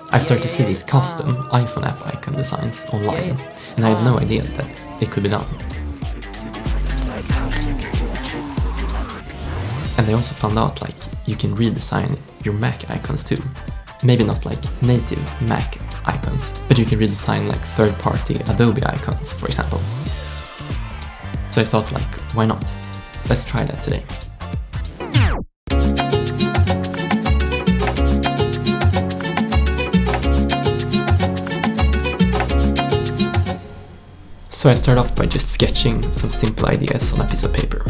I started to see these custom iPhone app icon designs online, and I had no idea that it could be done. And I also found out like you can redesign your Mac icons too. Maybe not like native Mac icons, but you can redesign like third-party Adobe icons, for example. So I thought like, why not? Let's try that today. So I start off by just sketching some simple ideas on a piece of paper.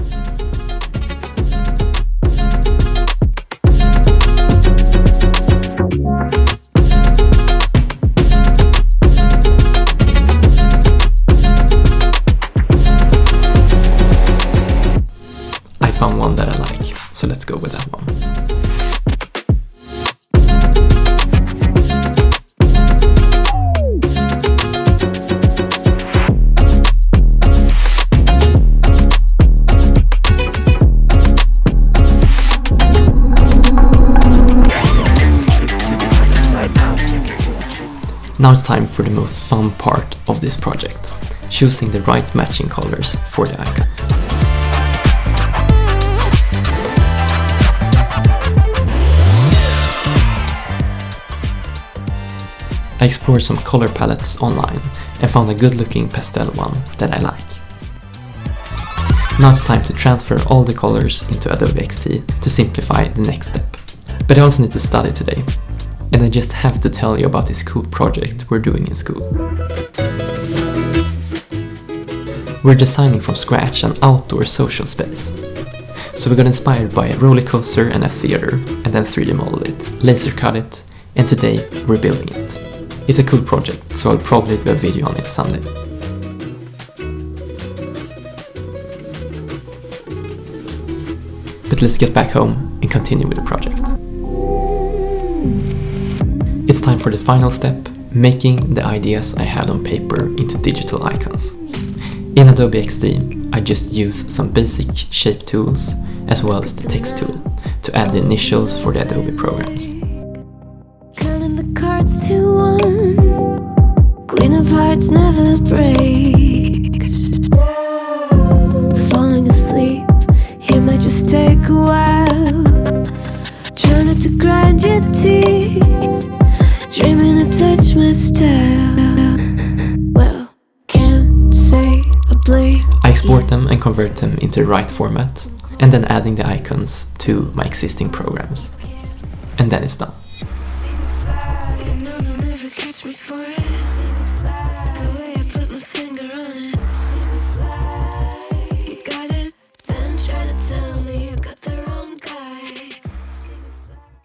I found one that I like, so let's go with that one. Now it's time for the most fun part of this project, choosing the right matching colors for the icons. I explored some color palettes online and found a good looking pastel one that I like. Now it's time to transfer all the colors into Adobe XD to simplify the next step. But I also need to study today. And I just have to tell you about this cool project we're doing in school. We're designing from scratch an outdoor social space. So we got inspired by a roller coaster and a theater, and then 3D modeled it, laser cut it, and today we're building it. It's a cool project, so I'll probably do a video on it someday. But let's get back home and continue with the project. It's time for the final step, making the ideas I had on paper into digital icons. In Adobe XD, I just use some basic shape tools as well as the text tool to add the initials for the Adobe programs. Counting the cards to one, Queen of Hearts never breaks. Falling asleep, here might just take a while. Try not to grind your teeth, dreaming to touch my style. Well, can't say I blame. I export them and convert them into the right format, and then adding the icons to my existing programs. And then it's done. You know they'll never catch me for it.